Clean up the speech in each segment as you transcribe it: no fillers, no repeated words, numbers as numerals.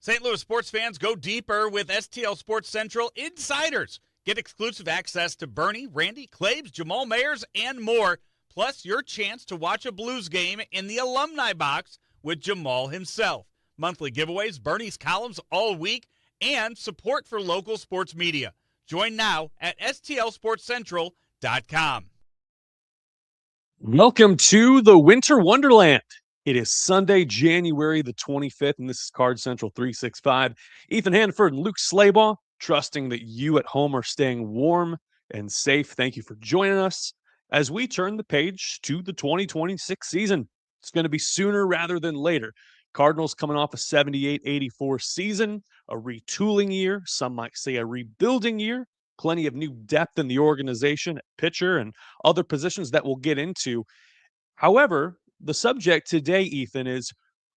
St. Louis sports fans, go deeper with STL Sports Central Insiders. Get exclusive access to Bernie, Randy, Claves, Jamal Mayers, and more. Plus, your chance to watch a Blues game in the alumni box with Jamal himself. Monthly giveaways, Bernie's columns all week, and support for local sports media. Join now at stlsportscentral.com. Welcome to the Winter Wonderland. It is Sunday, January the 25th, and this is Card Central 365. Ethan Hanford and Luke Slaybaugh, trusting that you at home are staying warm and safe. Thank you for joining us as we turn the page to the 2026 season. It's going to be sooner rather than later. Cardinals coming off a 78-84 season, a retooling year, some might say a rebuilding year. Plenty of new depth in the organization at pitcher and other positions that we'll get into. However, the subject today, Ethan, is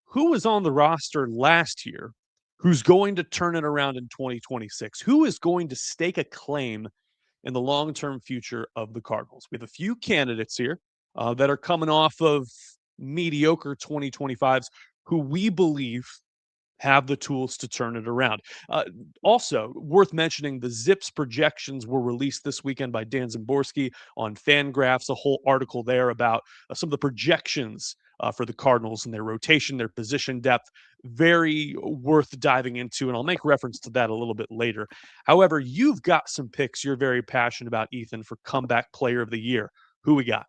who was on the roster last year who's going to turn it around in 2026? Who is going to stake a claim in the long-term future of the Cardinals? We have a few candidates here that are coming off of mediocre 2025s who we believe have the tools to turn it around. Also, worth mentioning, the Zips projections were released this weekend by Dan Zimborski on Fangraphs, a whole article there about some of the projections for the Cardinals and their rotation, their position depth. Very worth diving into, and I'll make reference to that a little bit later. However, you've got some picks you're very passionate about, Ethan, for Comeback Player of the Year. Who we got?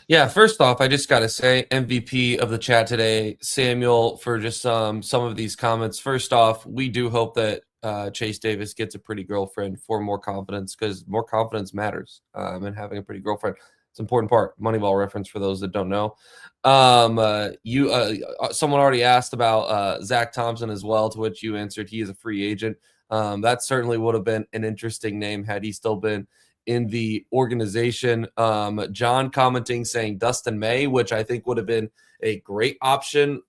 Yeah, first off, I just got to say MVP of the chat today, Samuel, for just some of these comments. First off, we do hope that Chase Davis gets a pretty girlfriend for more confidence, because more confidence matters, and having a pretty girlfriend. It's an important part. Moneyball reference for those that don't know. Someone already asked about Zach Thompson as well, to which you answered he is a free agent. That certainly would have been an interesting name had he still been in the organization. John commenting saying Dustin May, which I think would have been a great option,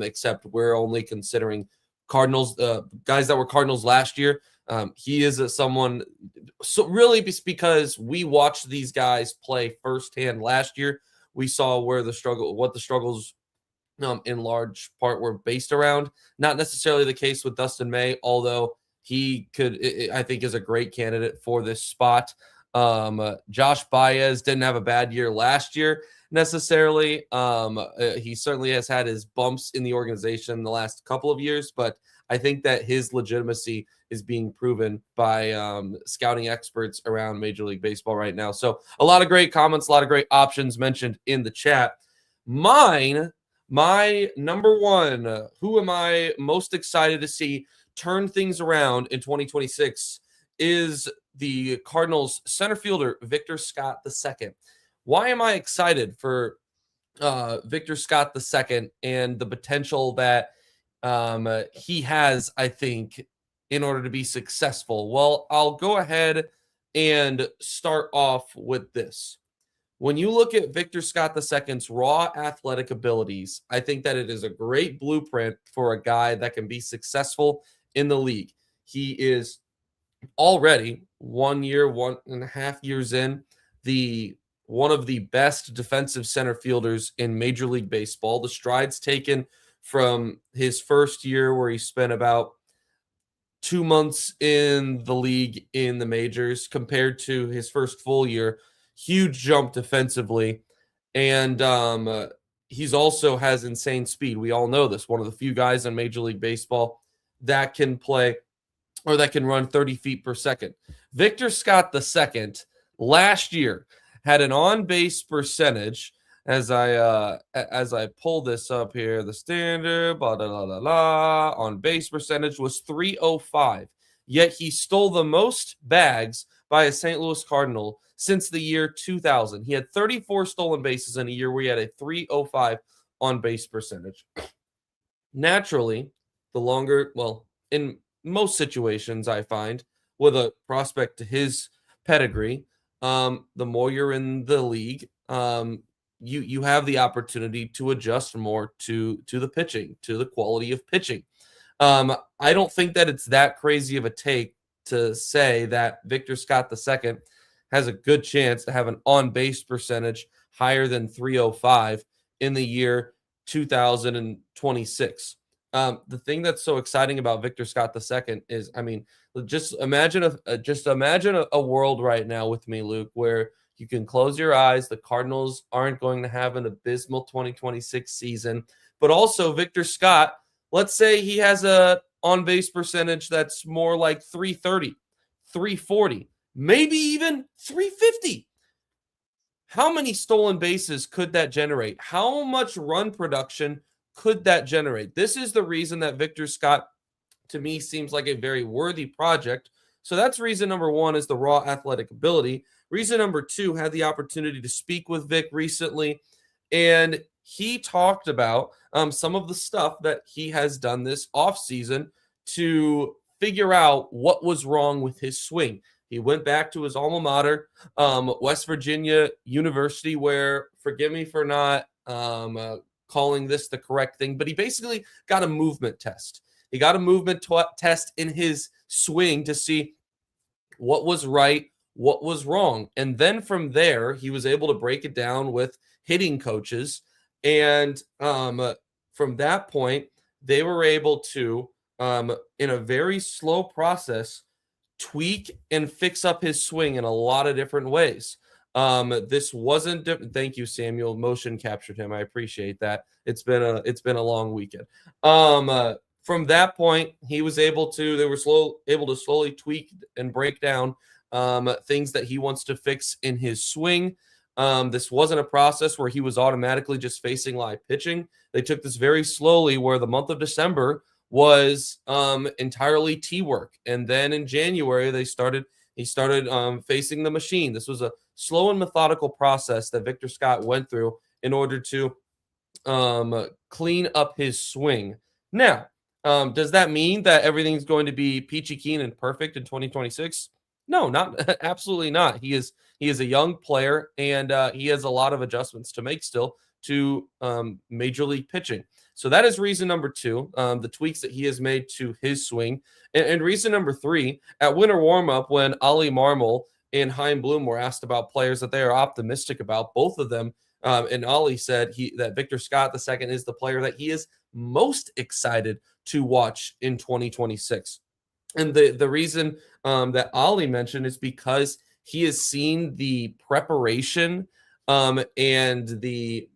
except we're only considering Cardinals, guys that were Cardinals last year. He is someone, so really because we watched these guys play firsthand last year. We saw what the struggles in large part were based around. Not necessarily the case with Dustin May, although he I think is a great candidate for this spot. Josh Baez didn't have a bad year last year necessarily. He certainly has had his bumps in the organization the last couple of years, but I think that his legitimacy is being proven by scouting experts around Major League Baseball right now. So a lot of great comments, a lot of great options mentioned in the chat. My number one, who am I most excited to see turn things around in 2026 is the Cardinals center fielder, Victor Scott II. Why am I excited for Victor Scott II and the potential that he has, I think, in order to be successful? Well, I'll go ahead and start off with this. When you look at Victor Scott II's raw athletic abilities, I think that it is a great blueprint for a guy that can be successful in the league. He is already 1.5 years in, one of the best defensive center fielders in Major League Baseball. The strides taken from his first year, where he spent about 2 months in the league in the majors, compared to his first full year, huge jump defensively. And he's also has insane speed. We all know this. One of the few guys in Major League Baseball that can play, or that can run 30 feet per second. Victor Scott II last year had an on-base percentage, as I pull this up here, the standard on-base percentage was 305. Yet he stole the most bags by a St. Louis Cardinal since the year 2000. He had 34 stolen bases in a year where he had a 305 on-base percentage. Naturally, in most situations, I find, with a prospect to his pedigree, the more you're in the league, you have the opportunity to adjust more to the pitching, to the quality of pitching. I don't think that it's that crazy of a take to say that Victor Scott II has a good chance to have an on-base percentage higher than 305 in the year 2026. The thing that's so exciting about Victor Scott II is, I mean, just imagine a world right now with me, Luke, where you can close your eyes. The Cardinals aren't going to have an abysmal 2026 season, but also Victor Scott, let's say he has a on-base percentage that's more like 330, 340, maybe even 350. How many stolen bases could that generate? How much run production could that generate? This is the reason that Victor Scott, to me, seems like a very worthy project. So that's reason number one, is the raw athletic ability. Reason number two, had the opportunity to speak with Vic recently, and he talked about some of the stuff that he has done this offseason to figure out what was wrong with his swing. He went back to his alma mater, West Virginia University, where, forgive me for not calling this the correct thing, but he basically got a movement test. He got a movement test in his swing to see what was right, what was wrong. And then from there, he was able to break it down with hitting coaches. And from that point, they were able to, in a very slow process, tweak and fix up his swing in a lot of different ways. This wasn't different. Thank you, Samuel. Motion captured him. I appreciate that. It's been a long weekend. From that point, he was able to. They were able to slowly tweak and break down things that he wants to fix in his swing. This wasn't a process where he was automatically just facing live pitching. They took this very slowly, where the month of December was entirely tee work, and then in January he started facing the machine. This was a slow and methodical process that Victor Scott went through in order to clean up his swing. Now, does that mean that everything's going to be peachy keen and perfect in 2026? No, not absolutely not. He is a young player, and he has a lot of adjustments to make still to major league pitching. So that is reason number two, the tweaks that he has made to his swing. And reason number three, at winter warmup, when Ali Marmol and Chaim Bloom were asked about players that they are optimistic about, both of them, and Ali said that Victor Scott II is the player that he is most excited to watch in 2026. And the reason that Ali mentioned is because he has seen the preparation and the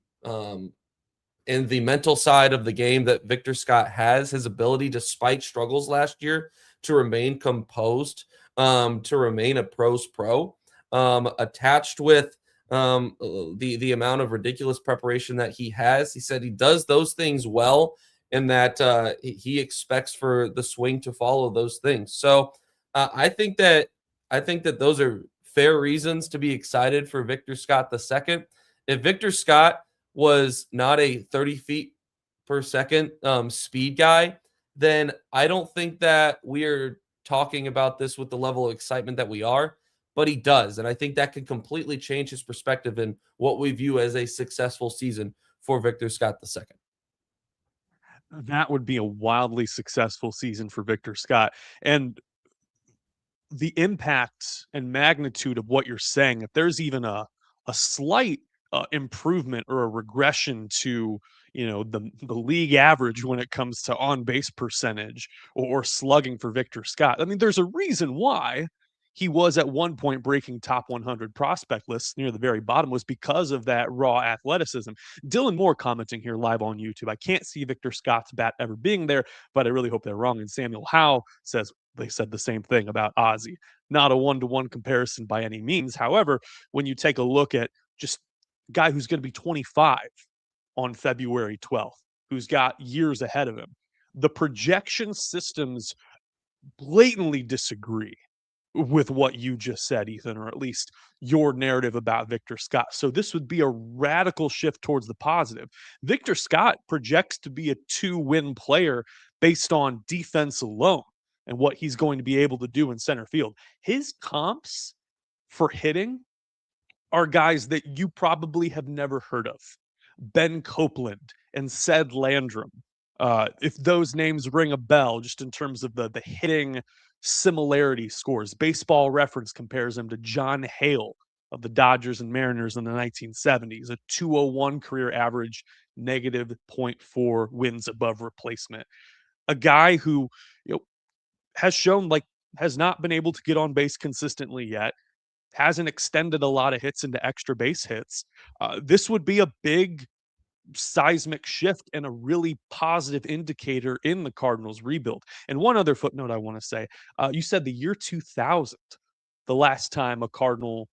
mental side of the game that Victor Scott has, his ability, despite struggles last year, to remain composed, to remain a pro's pro, attached with the amount of ridiculous preparation that he has. He said he does those things well, and that he expects for the swing to follow those things. So I think that those are fair reasons to be excited for Victor Scott II. If Victor Scott was not a 30 feet per second speed guy, then I don't think that we are talking about this with the level of excitement that we are, but he does. And I think that could completely change his perspective in what we view as a successful season for Victor Scott II. That would be a wildly successful season for Victor Scott. And the impact and magnitude of what you're saying, if there's even a slight improvement or a regression to the league average when it comes to on base percentage or slugging for Victor Scott. I mean, there's a reason why he was at one point breaking top 100 prospect lists near the very bottom, was because of that raw athleticism. Dylan Moore commenting here live on YouTube. I can't see Victor Scott's bat ever being there, but I really hope they're wrong. And Samuel Howe says they said the same thing about Ozzie. Not a one-to-one comparison by any means. However, when you take a look at just a guy who's going to be 25 on February 12th, who's got years ahead of him, the projection systems blatantly disagree with what you just said, Ethan, or at least your narrative about Victor Scott. So this would be a radical shift towards the positive. Victor Scott projects to be a 2-win player based on defense alone and what he's going to be able to do in center field. His comps for hitting are guys that you probably have never heard of. Ben Copeland and Ced Landrum. If those names ring a bell, just in terms of the hitting similarity scores. Baseball Reference compares him to John Hale of the Dodgers and Mariners in the 1970s, a 201 career average, negative .4 wins above replacement. A guy who, has shown has not been able to get on base consistently yet, hasn't extended a lot of hits into extra base hits. This would be a big seismic shift and a really positive indicator in the Cardinals rebuild. And one other footnote I want to say, you said the year 2000, the last time a Cardinal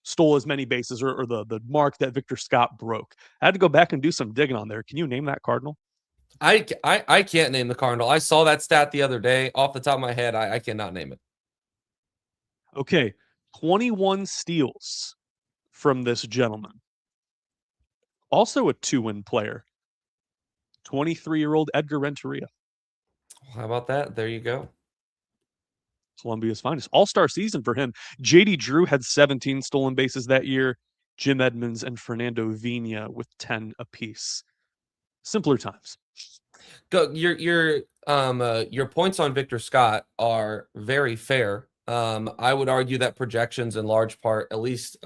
stole as many bases, or the mark that Victor Scott broke. I had to go back and do some digging on there. Can you name that Cardinal? I can't name the Cardinal. I saw that stat the other day. Off the top of my head, I cannot name it. Okay, 21 steals from this gentleman. Also a two-win player, 23-year-old Edgar Renteria. How about that? There you go. Columbia's finest. All-star season for him. J.D. Drew had 17 stolen bases that year. Jim Edmonds and Fernando Vina with 10 apiece. Simpler times. Your points on Victor Scott are very fair. I would argue that projections in large part, at least,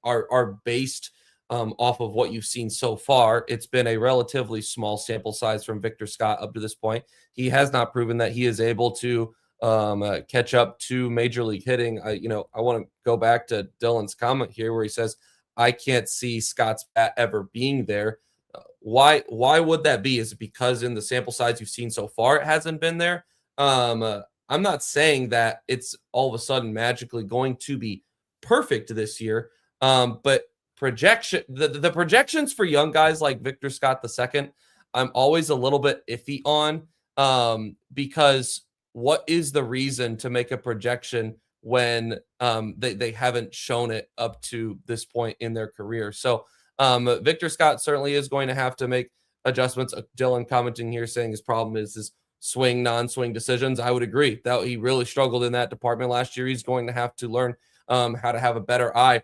are based off of what you've seen so far. It's been a relatively small sample size from Victor Scott up to this point. He has not proven that he is able to catch up to major league hitting. I want to go back to Dylan's comment here where he says, I can't see Scott's bat ever being there. Why would that be? Is it because in the sample size you've seen so far, it hasn't been there? I'm not saying that it's all of a sudden magically going to be perfect this year. But the projections for young guys like Victor Scott II, I'm always a little bit iffy on, because what is the reason to make a projection when they haven't shown it up to this point in their career? So Victor Scott certainly is going to have to make adjustments. Dylan commenting here saying his problem is his swing, non-swing decisions. I would agree that he really struggled in that department last year. He's going to have to learn how to have a better eye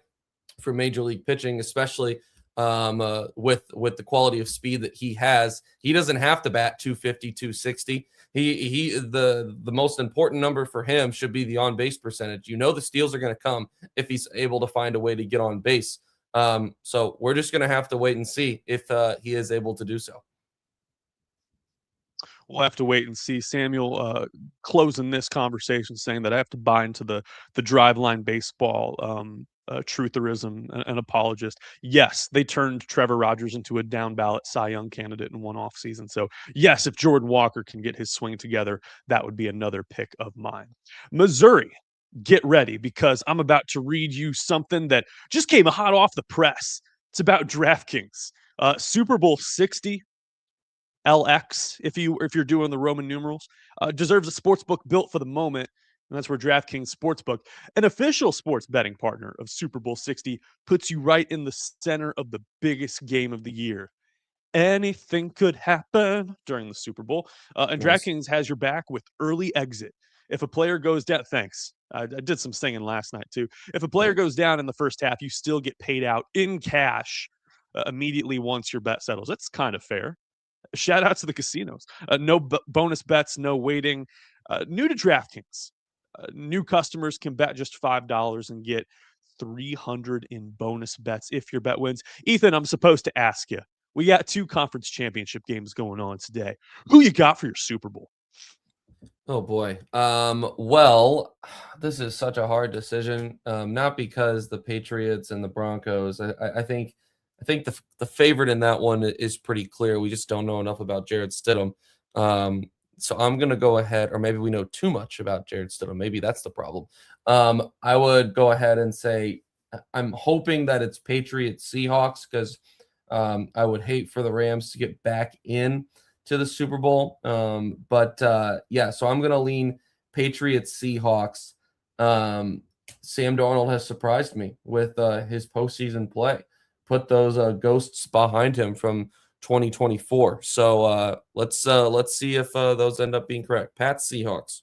for major league pitching, especially with the quality of speed that he has. He doesn't have to bat 250, 260. The most important number for him should be the on-base percentage. The steals are going to come if he's able to find a way to get on base. So we're just going to have to wait and see if he is able to do so. We'll have to wait and see. Samuel closing this conversation saying that I have to buy into the driveline baseball trutherism and apologist. Yes, they turned Trevor Rogers into a down ballot Cy Young candidate in one offseason. So yes, if Jordan Walker can get his swing together, that would be another pick of mine. Missouri, get ready, because I'm about to read you something that just came hot off the press. It's about DraftKings. Super Bowl 60 LX, if you're doing the Roman numerals, deserves a sports book built for the moment. And that's where DraftKings Sportsbook, an official sports betting partner of Super Bowl 60, puts you right in the center of the biggest game of the year. Anything could happen during the Super Bowl. And DraftKings has your back with early exit. If a player goes down, thanks. I did some singing last night too. If a player goes down in the first half, you still get paid out in cash immediately once your bet settles. That's kind of fair. Shout out to the casinos. No bonus bets, no waiting. New to DraftKings. New customers can bet just $5 and get $300 in bonus bets if your bet wins. Ethan, I'm supposed to ask you. We got 2 conference championship games going on today. Who you got for your Super Bowl? Oh boy. Well, this is such a hard decision. Not because the Patriots and the Broncos. I think the favorite in that one is pretty clear. We just don't know enough about Jarrett Stidham. So I'm going to go ahead, or maybe we know too much about Jarrett Stidham. Maybe that's the problem. I would go ahead and say I'm hoping that it's Patriots Seahawks, because I would hate for the Rams to get back in to the Super Bowl. Yeah, so I'm going to lean Patriots Seahawks. Sam Darnold has surprised me with his postseason play. Put those ghosts behind him from 2024. So let's see if those end up being correct. Pats Seahawks.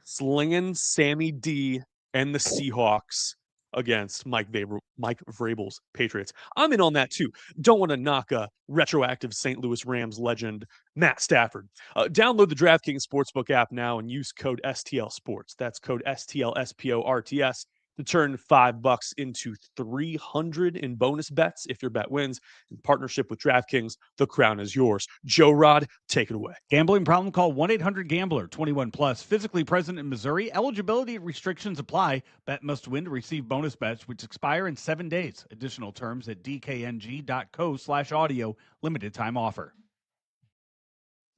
Slinging Sammy D and the Seahawks against Mike Vrabel's Patriots. I'm in on that too. Don't want to knock a retroactive St. Louis Rams legend, Matt Stafford. Download the DraftKings Sportsbook app now and use code STL Sports. That's code STLSPORTS to turn $5 into 300 in bonus bets if your bet wins. In partnership with DraftKings, the crown is yours. Joe Rod, take it away. Gambling problem? Call 1-800-GAMBLER. 21 plus. Physically present in Missouri. Eligibility restrictions apply. Bet must win to receive bonus bets, which expire in 7 days. Additional terms at dkng.co/audio. Limited time offer.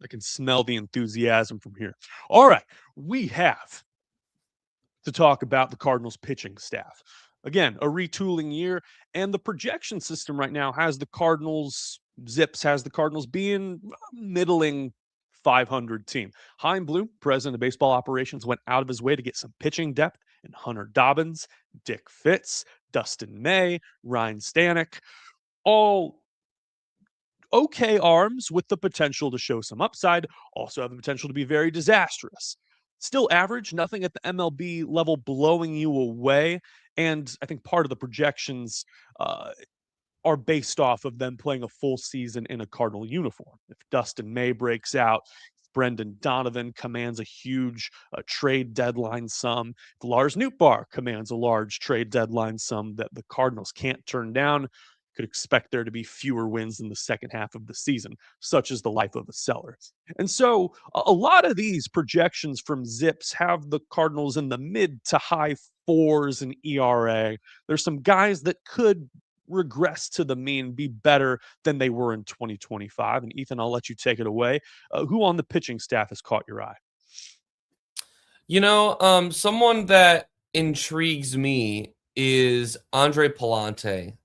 I can smell the enthusiasm from here. All right, we have to talk about the Cardinals pitching staff. Again, a retooling year, and the projection system right now has the Cardinals, Zips has the Cardinals being a middling 500 team. Chaim Bloom, president of baseball operations, went out of his way to get some pitching depth in Hunter Dobbins, Dick Fitz, Dustin May, Ryan Stanek, all okay arms with the potential to show some upside, also have the potential to be very disastrous. Still average, nothing at the MLB level blowing you away. And I think part of the projections are based off of them playing a full season in a Cardinal uniform. If Dustin May breaks out, if Brendan Donovan commands a huge trade deadline sum, if Lars Nootbaar commands a large trade deadline sum that the Cardinals can't turn down, could expect there to be fewer wins in the second half of the season, such is the life of a seller. And so a lot of these projections from Zips have the Cardinals in the mid to high fours in ERA. There's some guys that could regress to the mean, be better than they were in 2025. And Ethan, I'll let you take it away. Who on the pitching staff has caught your eye? Someone that intrigues me is Andre Pallante.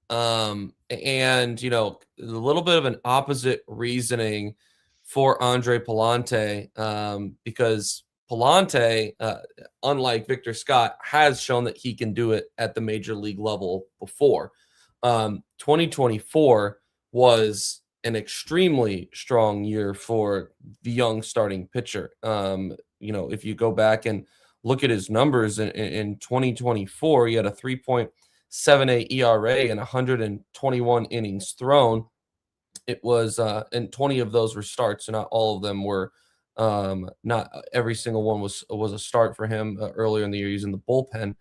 And, a little bit of an opposite reasoning for Andre Pallante, because Pallante, unlike Victor Scott, has shown that he can do it at the major league level before. 2024 was an extremely strong year for the young starting pitcher. If you go back and look at his numbers in 2024, he had a 3.78 ERA and 121 innings thrown. It was, and 20 of those were starts, so not all of them were. Not every single one was a start for him earlier in the year using the bullpen.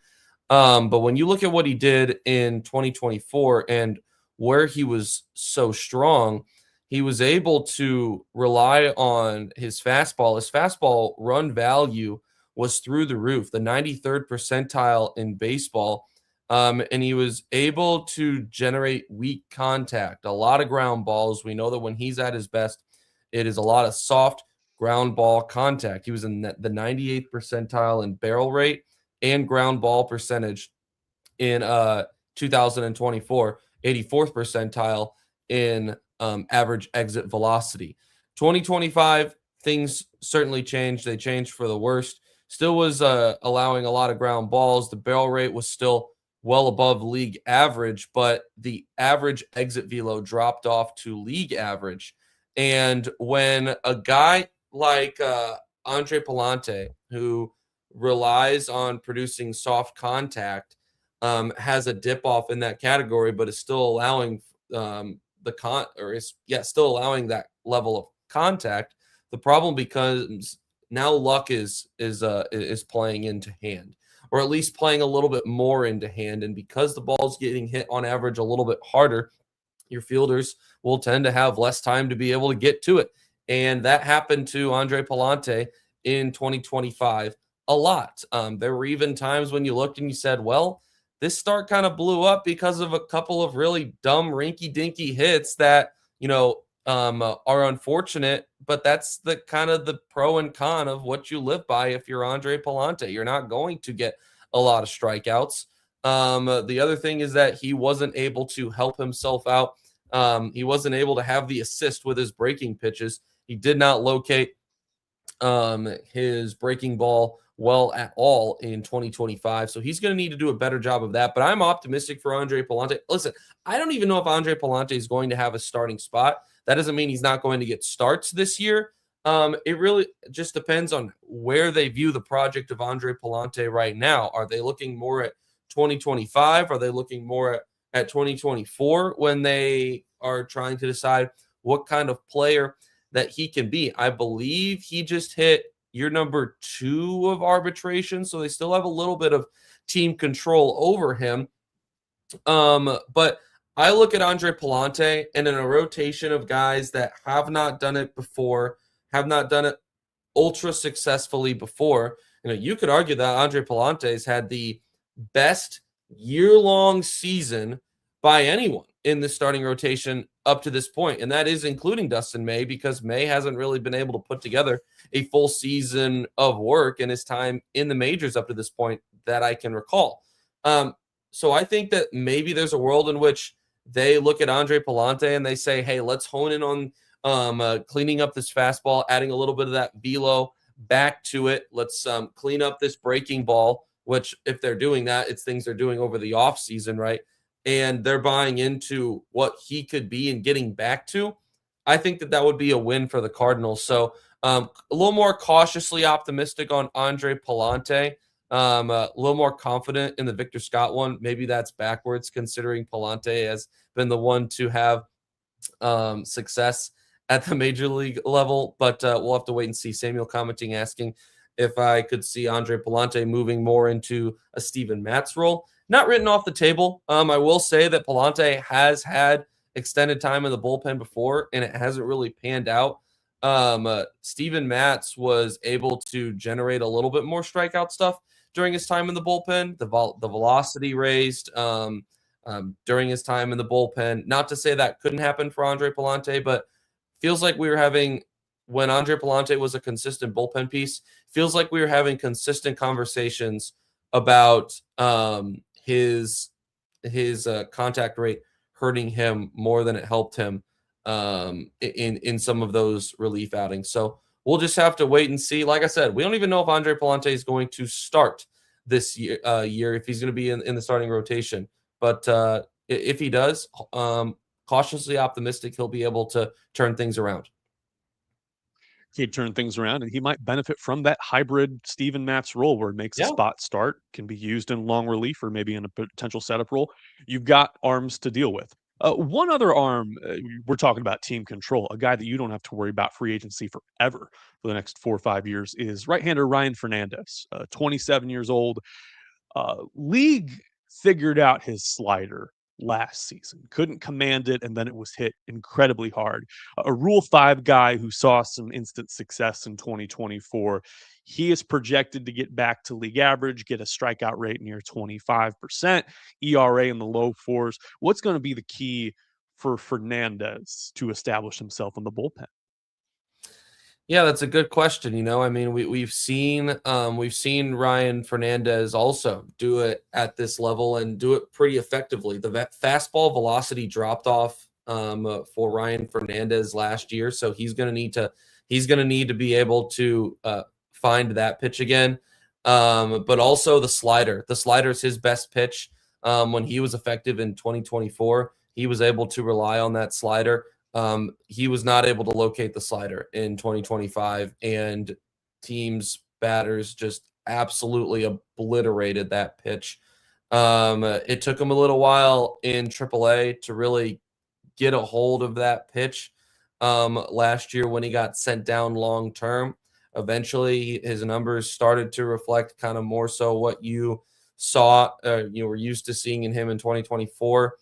But when you look at what he did in 2024 and where he was so strong, he was able to rely on his fastball. His fastball run value was through the roof, the 93rd percentile in baseball. And he was able to generate weak contact, a lot of ground balls. We know that when he's at his best, it is a lot of soft ground ball contact. He was in the 98th percentile in barrel rate and ground ball percentage in 2024, 84th percentile in average exit velocity. 2025, things certainly changed. They changed for the worst. Still was allowing a lot of ground balls. The barrel rate was still well above league average, but the average exit velo dropped off to league average. And when a guy like Andre Pallante, who relies on producing soft contact, has a dip off in that category, but is still allowing still allowing that level of contact. The problem becomes now luck is playing into hand, or at least playing a little bit more into hand. And because the ball's getting hit on average a little bit harder, your fielders will tend to have less time to be able to get to it. And that happened to Andre Pallante in 2025 a lot. There were even times when you looked and you said, well, this start kind of blew up because of a couple of really dumb rinky-dinky hits that, are unfortunate, but that's the kind of the pro and con of what you live by. If you're Andre Pallante, you're not going to get a lot of strikeouts. The other thing is that he wasn't able to help himself out. He wasn't able to have the assist with his breaking pitches. He did not locate his breaking ball well at all in 2025. So he's going to need to do a better job of that. But I'm optimistic for Andre Pallante. Listen, I don't even know if Andre Pallante is going to have a starting spot. That doesn't mean he's not going to get starts this year. It really just depends on where they view the project of Andre Pallante right now. Are they looking more at 2025? Are they looking more at 2024 when they are trying to decide what kind of player that he can be? I believe he just hit year number 2 of arbitration, so they still have a little bit of team control over him. But I look at Andre Pallante, and in a rotation of guys that have not done it before, have not done it ultra successfully before, you could argue that Andre Pallante has had the best year-long season by anyone in the starting rotation up to this point, and that is including Dustin May, because May hasn't really been able to put together a full season of work in his time in the majors up to this point that I can recall. So I think that maybe there's a world in which they look at Andre Pallante and they say, hey, let's hone in on cleaning up this fastball, adding a little bit of that velo back to it. Let's clean up this breaking ball, which if they're doing that, it's things they're doing over the offseason, right? And they're buying into what he could be and getting back to. I think that would be a win for the Cardinals. So a little more cautiously optimistic on Andre Pallante. A little more confident in the Victor Scott one. Maybe that's backwards, considering Pallante has been the one to have success at the major league level, but we'll have to wait and see. Samuel commenting, asking if I could see Andre Pallante moving more into a Steven Matz role. Not written off the table. I will say that Pallante has had extended time in the bullpen before, and it hasn't really panned out. Steven Matz was able to generate a little bit more strikeout stuff during his time in the bullpen. The velocity raised during his time in the bullpen. Not to say that couldn't happen for Andre Pallante, but feels like we were having, when Andre Pallante was a consistent bullpen piece, feels like we were having consistent conversations about his contact rate hurting him more than it helped him in some of those relief outings. So we'll just have to wait and see. Like I said, we don't even know if Andre Pallante is going to start this year, if he's going to be in the starting rotation. But if he does, cautiously optimistic he'll be able to turn things around. He'd turn things around, and he might benefit from that hybrid Steven Matz role where it makes a spot start, can be used in long relief or maybe in a potential setup role. You've got arms to deal with. One other arm, we're talking about team control, a guy that you don't have to worry about free agency forever for the next 4 or 5 years, is right-hander Ryan Fernandez, 27 years old. League figured out his slider last season, couldn't command it, and then it was hit incredibly hard. A Rule 5 guy who saw some instant success in 2024. He is projected to get back to league average, get a strikeout rate near 25%, ERA in the low 4s. What's going to be the key for Fernandez to establish himself in the bullpen? Yeah, that's a good question. I mean, we've seen Ryan Fernandez also do it at this level and do it pretty effectively. The fastball velocity dropped off for Ryan Fernandez last year, so he's going to need to be able to find that pitch again. But also the slider. The slider is his best pitch. When he was effective in 2024, he was able to rely on that slider. He was not able to locate the slider in 2025, and teams' batters just absolutely obliterated that pitch. It took him a little while in AAA to really get a hold of that pitch last year when he got sent down long term. Eventually, his numbers started to reflect kind of more so what you saw, you were used to seeing in him in 2024.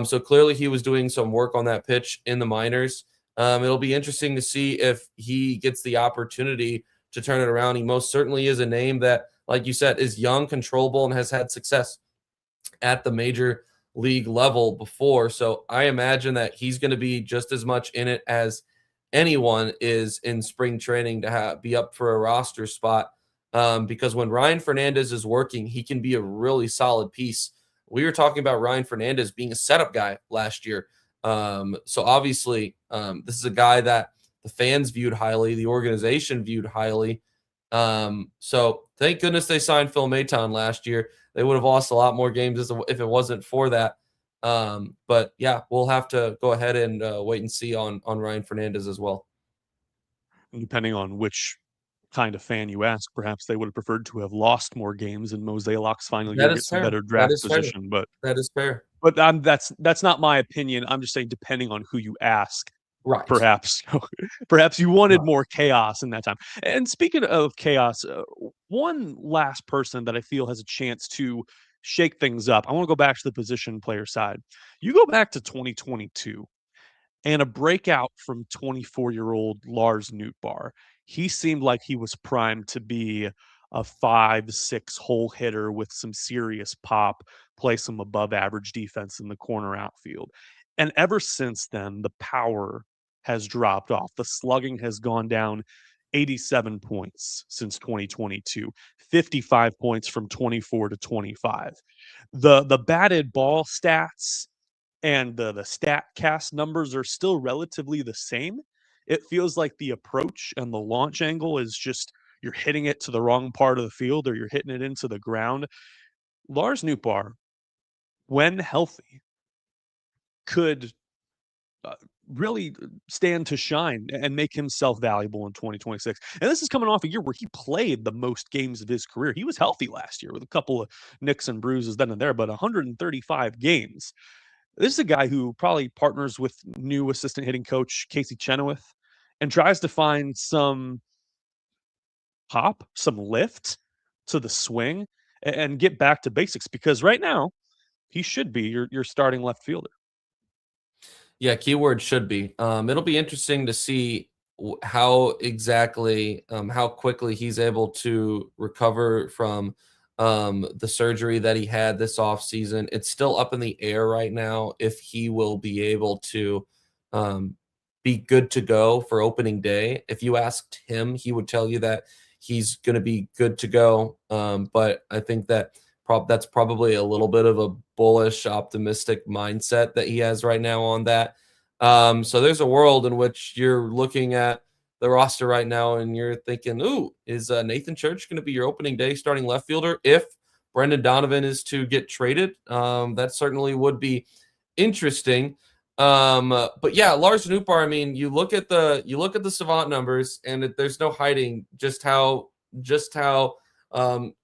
So clearly he was doing some work on that pitch in the minors. It'll be interesting to see if he gets the opportunity to turn it around. He most certainly is a name that, like you said, is young, controllable, and has had success at the major league level before. So I imagine that he's going to be just as much in it as anyone is in spring training to be up for a roster spot. Because when Ryan Fernandez is working, he can be a really solid piece. We were talking about Ryan Fernandez being a setup guy last year. So obviously, this is a guy that the fans viewed highly, the organization viewed highly. So thank goodness they signed Phil Maton last year. They would have lost a lot more games if it wasn't for that. But yeah, we'll have to go ahead and wait and see on Ryan Fernandez as well. Depending on which kind of fan you ask, perhaps they would have preferred to have lost more games and Mosaic finally get some better draft position. But that is fair. But that's not my opinion. I'm just saying, depending on who you ask, Right. Perhaps, perhaps you wanted more chaos in that time. And speaking of chaos, one last person that I feel has a chance to shake things up. I want to go back to the position player side. You go back to 2022 and a breakout from 24-year-old Lars Nootbaar. He seemed like he was primed to be a 5-6 hole hitter with some serious pop, play some above average defense in the corner outfield. And ever since then, the power has dropped off. The slugging has gone down 87 points since 2022, 55 points from 24 to 25. The batted ball stats and the stat cast numbers are still relatively the same. It feels like the approach and the launch angle is just you're hitting it to the wrong part of the field or you're hitting it into the ground. Lars Nootbaar, when healthy, could uh, really stand to shine and make himself valuable in 2026. And this is coming off a year where he played the most games of his career. He was healthy last year with a couple of nicks and bruises then and there, but 135 games. This is a guy who probably partners with new assistant hitting coach Casey Chenoweth and tries to find some pop, some lift to the swing and get back to basics because right now he should be your starting left fielder. Yeah, keyword should be. It'll be interesting to see how exactly, how quickly he's able to recover from the surgery that he had this offseason. It's still up in the air right now if he will be able to um, be good to go for opening day. If you asked him, he would tell you that he's going to be good to go. But I think that that's probably a little bit of a bullish, optimistic mindset that he has right now on that. So there's a world in which you're looking at the roster right now and you're thinking, ooh, is Nathan Church going to be your opening day starting left fielder if Brendan Donovan is to get traded? That certainly would be interesting. But yeah, Lars Nootbaar, I mean, you look at the Savant numbers and there's no hiding just how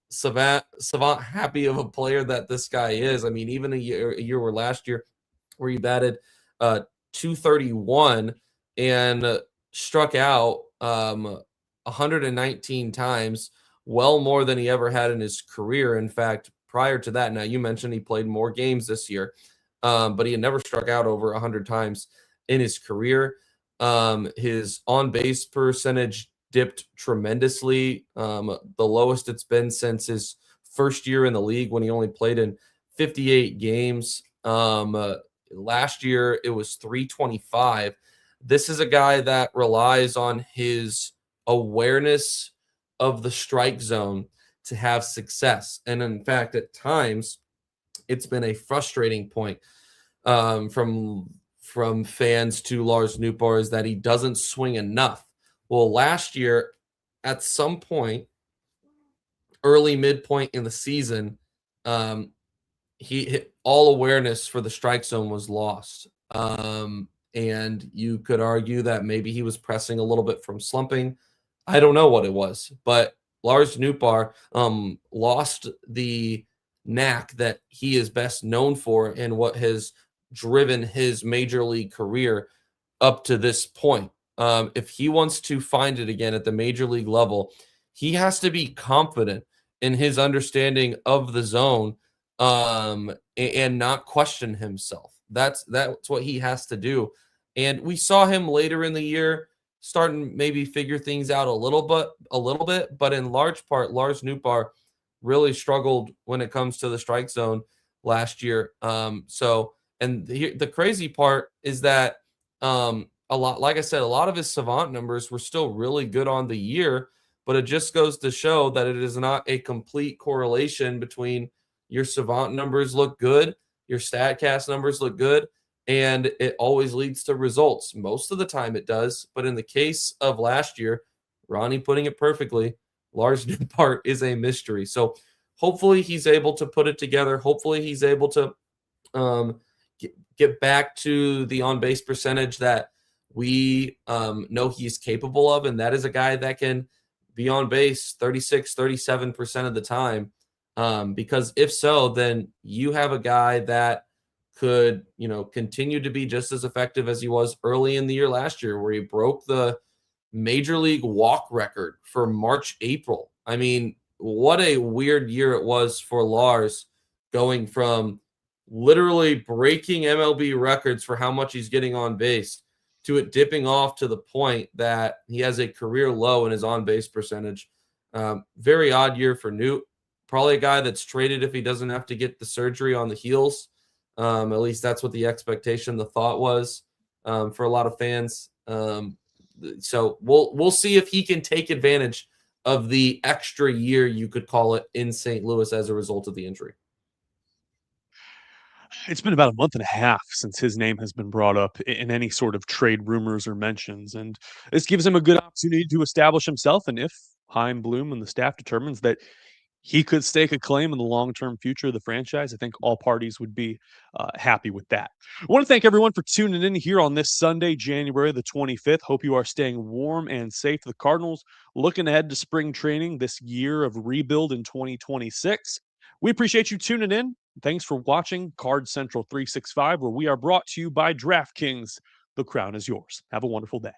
Savant happy of a player that this guy is. I mean, even a year where last year where he batted 231 and struck out 119 times, well more than he ever had in his career. In fact, prior to that, now you mentioned he played more games this year, but he had never struck out over 100 times in his career. His on-base percentage dipped tremendously, the lowest it's been since his first year in the league when he only played in 58 games. Last year, it was 325. This is a guy that relies on his awareness of the strike zone to have success. And in fact, at times, it's been a frustrating point from fans to Lars Nootbaar is that he doesn't swing enough. Well, last year, at some point, early midpoint in the season, he hit all awareness for the strike zone was lost. And you could argue that maybe he was pressing a little bit from slumping. I don't know what it was, but Lars Nootbaar lost the knack that he is best known for and what has driven his major league career up to this point. If he wants to find it again at the major league level, he has to be confident in his understanding of the zone and not question himself. That's what he has to do. And we saw him later in the year starting maybe figure things out a little bit, but in large part, Lars Nootbaar really struggled when it comes to the strike zone last year. The crazy part is that like I said, a lot of his savant numbers were still really good on the year, but it just goes to show that it is not a complete correlation between your savant numbers look good, your StatCast numbers look good, and it always leads to results. Most of the time it does, but in the case of last year, Ronnie putting it perfectly, Lars Nootbaar is a mystery. So hopefully he's able to put it together. Hopefully he's able to get back to the on-base percentage that we know he's capable of, and that is a guy that can be on base 36, 37% of the time. Because if so, then you have a guy that could, continue to be just as effective as he was early in the year last year, where he broke the major league walk record for March, April. I mean, what a weird year it was for Lars, going from literally breaking MLB records for how much he's getting on base to it dipping off to the point that he has a career low in his on-base percentage. Very odd year for Noot. Probably a guy that's traded if he doesn't have to get the surgery on the heels. At least that's what the expectation, the thought was, for a lot of fans. So we'll see if he can take advantage of the extra year, you could call it, in St. Louis as a result of the injury. It's been about a month and a half since his name has been brought up in any sort of trade rumors or mentions, and this gives him a good opportunity to establish himself. And if Chaim Bloom and the staff determines that he could stake a claim in the long-term future of the franchise, I think all parties would be happy with that. I want to thank everyone for tuning in here on this Sunday, January the 25th. Hope you are staying warm and safe. The Cardinals looking ahead to spring training this year of rebuild in 2026. We appreciate you tuning in. Thanks for watching Card Central 365, where we are brought to you by DraftKings. The crown is yours. Have a wonderful day.